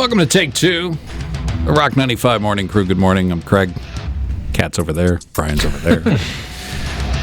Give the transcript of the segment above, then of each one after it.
Welcome to Take Two, the Rock 95 Morning Crew. Good morning. I'm Craig. Cat's over there. Brian's over there.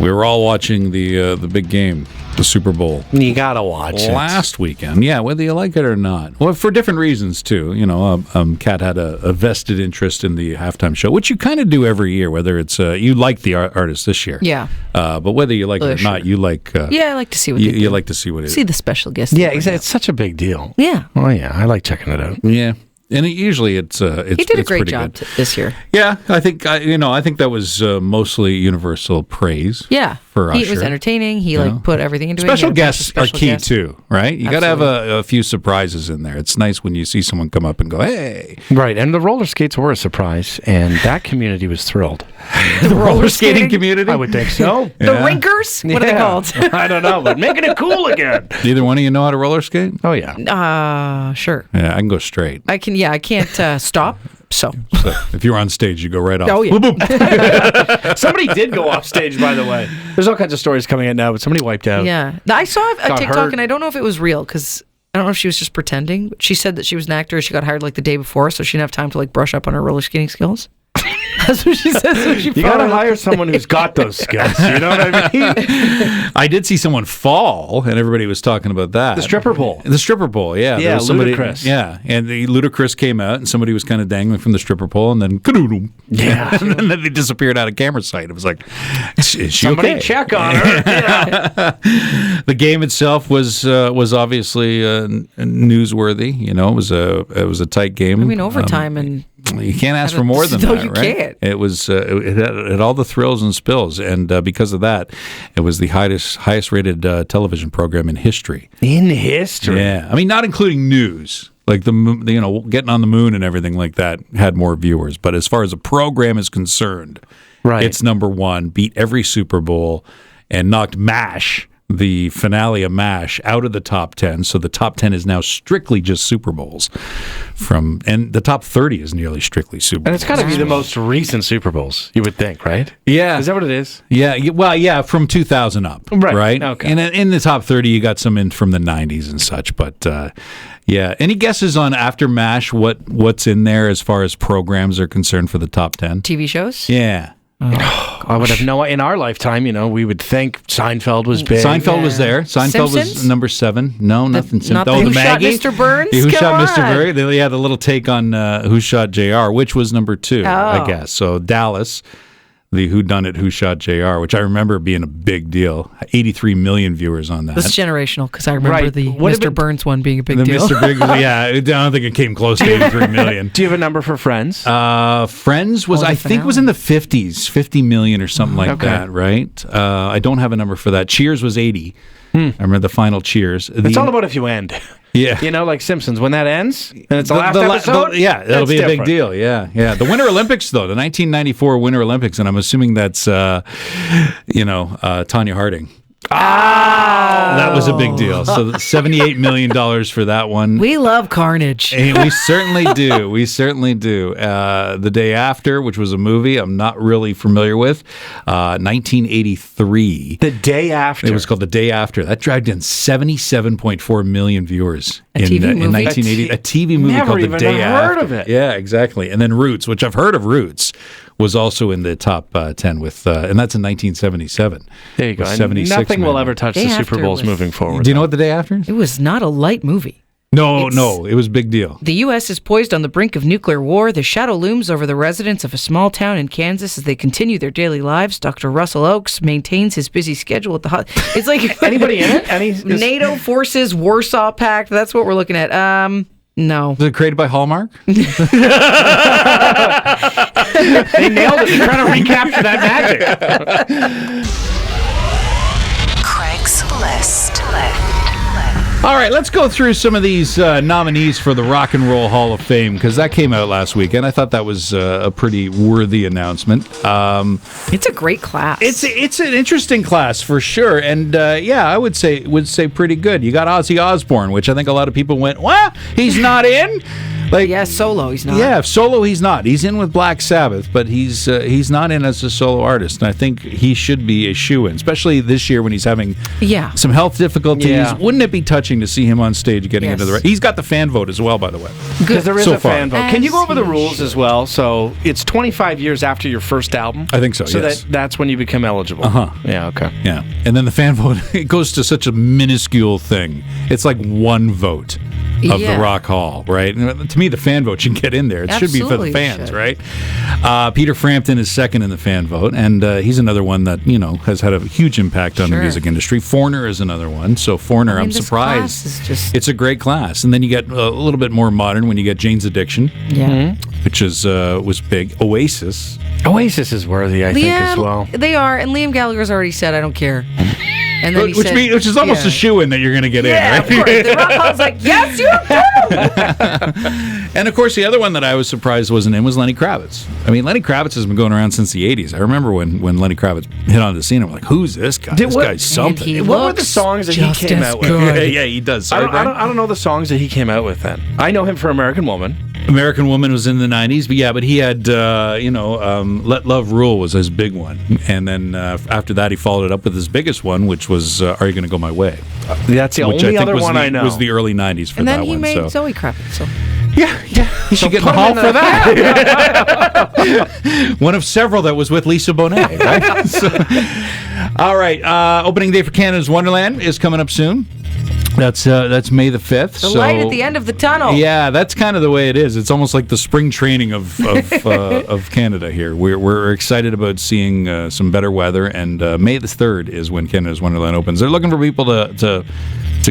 We were all watching the big game, the Super Bowl. You gotta watch it. Last weekend. Yeah, whether you like it or not. Well, for different reasons, too. You know, Kat had a vested interest in the halftime show, which you kind of do every year, whether it's, you like the artist this year. Yeah. But whether you like it or not, you like... yeah, I like to see what they do. You like to see what it is. See the special guests. Yeah, exactly. It's such a big deal. Yeah. Oh, yeah. I like checking it out. Yeah. And usually it's he did a great job this year. Yeah, I think that was mostly universal praise. Yeah, for Usher. He was entertaining. He put everything into special it. Guests are key too, right? You got to have a few surprises in there. It's nice when you see someone come up and go, "Hey!" Right, and the roller skates were a surprise, and that community was thrilled. The roller skating community, I would think so. The rinkers, what are they called? I don't know, but making it cool again. Neither one of you know how to roller skate? Oh yeah. Sure. Yeah, I can go straight. I can. Yeah, I can't stop. So if you're on stage, you go right off. Oh, yeah. Boop, boop. Somebody did go off stage, by the way. There's all kinds of stories coming in now, but somebody wiped out. Yeah. I saw a TikTok, hurt. and I don't know if it was real, because I don't know if she was just pretending. But she said that she was an actor. She got hired like the day before, so she didn't have time to like brush up on her roller skating skills. That's what she says. So you got to hire someone who's got those skills. You know what I mean? I did see someone fall, and everybody was talking about that. The stripper pole. The stripper pole, yeah. Yeah, Ludacris. Yeah, and the Ludacris came out, and somebody was kind of dangling from the stripper pole, and then yeah, and then they disappeared out of camera sight. It was like, is she somebody okay? check on her. Yeah. The game itself was obviously newsworthy. You know, it was a tight game. I mean, overtime and. You can't ask for more than no, that, you right? Can't. It was it had all the thrills and spills, and because of that, it was the highest rated television program in history. In history, yeah. I mean, not including news, like getting on the moon and everything like that had more viewers. But as far as a program is concerned, right, it's number one. Beat every Super Bowl and knocked MASH, the finale of MASH, out of the top 10. So the top 10 is now strictly just Super Bowls. And the top 30 is nearly strictly Super Bowls. And it's got to be the most recent Super Bowls, you would think, right? Yeah. Is that what it is? Yeah. Well, yeah, from 2000 up. Right? Okay. And in the top 30, you got some in from the 90s and such. But, yeah. Any guesses on after MASH, what's in there as far as programs are concerned for the top 10? TV shows? Yeah. I would have in our lifetime, we would think Seinfeld was big. Seinfeld was there. Seinfeld Simpsons? Was number 7. No, nothing. Not the Who Maggie? Shot Mr. Burns? Who Shot Come Mr. on. Burns? Yeah, the little take on Who Shot JR, which was number 2, I guess. So Dallas, the Who Done It, Who Shot JR, which I remember being a big deal. 83 million viewers on that. That's generational, because I remember the Mr. Burns one being a big deal. Mr. Big, yeah, I don't think it came close to 83 million. Do you have a number for Friends? Friends was, I think, was in the 50s, 50 million or something like that, right? I don't have a number for that. Cheers was 80. I remember the final Cheers. It's all about if you end. Yeah. Like Simpsons, when that ends, and it's the last episode. Yeah, that'll be a big deal. Yeah, yeah. The Winter Olympics, though, the 1994 Winter Olympics, and I'm assuming that's, Tanya Harding. Oh. That was a big deal. So $78 million for that one. We love Carnage. We certainly do. We certainly do. The Day After, which was a movie I'm not really familiar with, 1983. The Day After. It was called The Day After. That dragged in 77.4 million viewers in 1980. A TV movie called The Day After. Never heard of it. Yeah, exactly. And then Roots, which I've heard of Roots, was also in the top 10 with, and that's in 1977. There you go. 76 nothing will million. ever touch Day the Super After Bowls was- moving forward. Do you know what The Day After is? It was not a light movie. No, it was a big deal. The U.S. is poised on the brink of nuclear war. The shadow looms over the residents of a small town in Kansas as they continue their daily lives. Dr. Russell Oakes maintains his busy schedule at the It's like anybody in it? NATO forces, Warsaw Pact. That's what we're looking at. No. Was it created by Hallmark? They nailed it. They're trying to recapture that magic. Craig's List. All right, let's go through some of these nominees for the Rock and Roll Hall of Fame, because that came out last weekend. I thought that was a pretty worthy announcement. It's a great class. It's an interesting class for sure, and I would say pretty good. You got Ozzy Osbourne, which I think a lot of people went, "Well, he's not in." Like, Yeah, solo, he's not. Yeah, solo he's not. He's in with Black Sabbath, but he's not in as a solo artist. And I think he should be a shoo-in, especially this year when he's having some health difficulties. Yeah. Wouldn't it be touching to see him on stage getting Yes. into the... He's got the fan vote as well, by the way. Because there is So a far. fan vote. Can you go over the As he rules as well? So it's 25 years after your first album? I think so, So yes. that's when you become eligible. Uh-huh. Yeah, okay. Yeah. And then the fan vote, it goes to such a minuscule thing. It's like one vote of Yeah. the Rock Hall, right? And to me, the fan vote should get in there. It should be for the Absolutely fans, should. right? Peter Frampton is second in the fan vote, and he's another one that, has had a huge impact on the Sure. music industry. Foreigner is another one. So Foreigner, I'm this surprised. class is just- It's a great class. And then you get a little bit more modern when you get Jane's Addiction, Yeah. which was big. Oasis. Oasis is worthy, I think, as well. They are, and Liam Gallagher's already said, I don't care. And then he Which, said, which is almost a shoo-in that you're going to get Yeah, in, of right? course. The Rock Hall's like, yes, you do! And of course, the other one that I was surprised wasn't in was Lenny Kravitz. I mean, Lenny Kravitz has been going around since the 80s. I remember when Lenny Kravitz hit on the scene, I'm like, who's this guy? This guy's something. he What were the looks songs that he just came as out with? good. Yeah, he does. I Sorry, don't, Brian? I don't know the songs that he came out with then. I know him for American Woman. American Woman was in the 90s, but he had, Let Love Rule was his big one. And then after that, he followed it up with his biggest one, which was Are You Gonna Go My Way? That's the Which only I think other was one I know. was the early 90s for And that then he one. made so. Zoe Kravitz. So. Yeah. He should get in the put him hall in for the- that. One of several that was with Lisa Bonet, right? All right. Opening day for Canada's Wonderland is coming up soon. That's May the 5th. The light at the end of the tunnel. Yeah, that's kind of the way it is. It's almost like the spring training of Canada here. We're excited about seeing some better weather, and May the 3rd is when Canada's Wonderland opens. They're looking for people to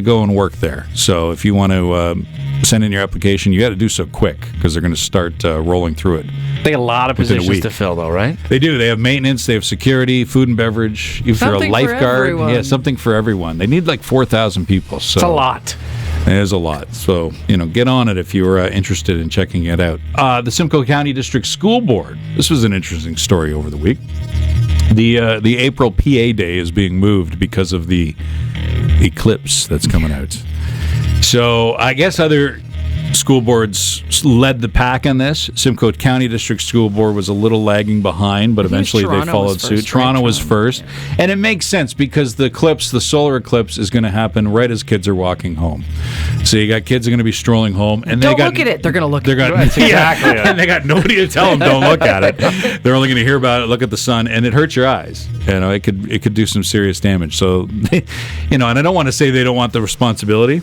go and work there. So if you want to send in your application, you got to do so quick because they're going to start rolling through it. They got a lot of Within a positions week. to fill, though, right? They do. They have maintenance. They have security, food and beverage. If you're a Something for lifeguard, everyone. something for everyone. They need like 4,000 people. So It's a lot. it is a lot. So, get on it if you're interested in checking it out. The Simcoe County District School Board. This was an interesting story over the week. The April PA Day is being moved because of the eclipse that's coming out. So I guess other school boards led the pack on this. Simcoe County District School Board was a little lagging behind, but eventually they Toronto followed was suit. first, right? Toronto was Toronto, first. And it makes sense because the solar eclipse is going to happen right as kids are walking home. So you got kids are going to be strolling home. And Don't look at it. They're going to look at it. That's exactly it. And they got nobody to tell them don't look at it. They're only going to hear about it, look at the sun, and it hurts your eyes. It could do some serious damage. So, and I don't want to say they don't want the responsibility,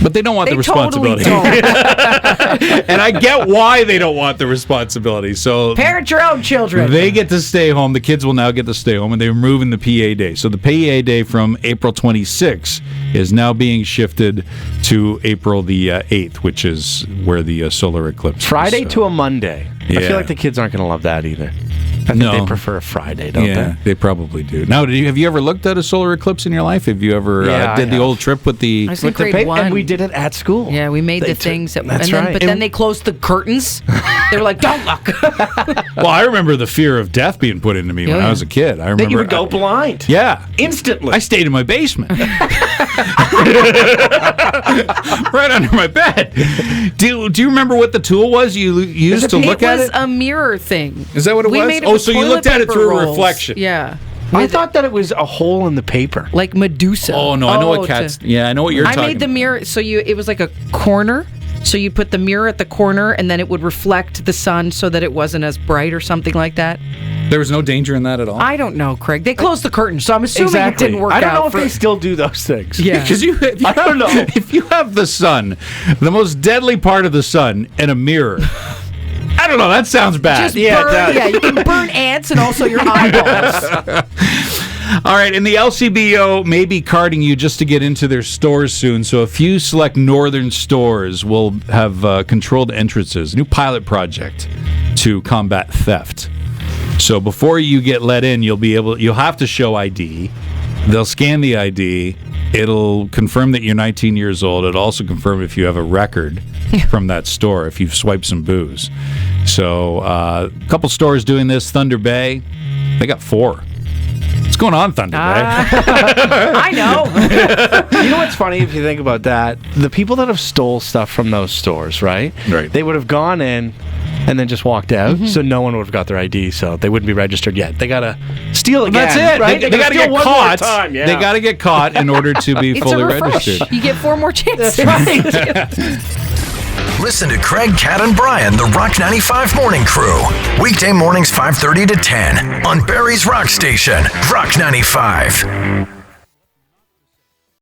but they don't want the responsibility. Totally don't. And I get why they don't want the responsibility. So Parent your own children. they get to stay home. The kids will now get to stay home, and they're moving the PA Day. So the PA Day from April 26th is now being shifted to April the 8th, which is where the solar eclipse Friday is. to a Monday. I Yeah. feel like the kids aren't going to love that either. I think No. they prefer a Friday, don't Yeah, they probably do. Now, have you ever looked at a solar eclipse in your life? Have you ever Yeah, did I the have. old trip with the... I was in With the grade paper, 1. and we did it at school. Yeah, we made They the took- things. that's But right. then they closed the curtains. They were like, don't look. Well, I remember the fear of death being put into me when I was a kid. I remember That you would go blind. Yeah. Instantly. I stayed in my basement. Right under my bed. Do you remember what the tool was you used to look at It was it? a mirror thing. Is that what it We was? made it Oh, with so you toilet looked at it paper through a rolls. reflection. Yeah. I thought that it was a hole in the paper. Like Medusa. Oh, no, I know what cats... Yeah, I know what you're I talking made the about. mirror, so it was like a corner. So you put the mirror at the corner, and then it would reflect the sun so that it wasn't as bright or something like that. There was no danger in that at all? I don't know, Craig. They closed the curtain, so I'm assuming Exactly. it didn't work out. I don't know if for- they still do those things. Yeah. Because I don't know. If you have the sun, the most deadly part of the sun, and a mirror... I don't know. That sounds bad. Just burn, you can burn ants and also your eyeballs. All right, and the LCBO may be carding you just to get into their stores soon. So a few select northern stores will have controlled entrances. New pilot project to combat theft. So before you get let in, you'll have to show ID. They'll scan the ID. It'll confirm that you're 19 years old. It'll also confirm if you have a record from that store, if you've swiped some booze. So a couple stores doing this. Thunder Bay, they got 4. going on, Thunder Bay? I know. You know what's funny if you think about that? The people that have stole stuff from those stores, right? Right. They would have gone in and then just walked out, so no one would have got their ID, so they wouldn't be registered yet. They gotta steal again. That's it. Right? They got to get steal one caught. more time, yeah. They got to get caught in order to be It's fully a refresh. registered. You get 4 more chances. That's right. Listen to Craig, Kat, and Brian, the Rock 95 Morning Crew. Weekday mornings 5:30 to 10 on Barrie's Rock Station, Rock 95.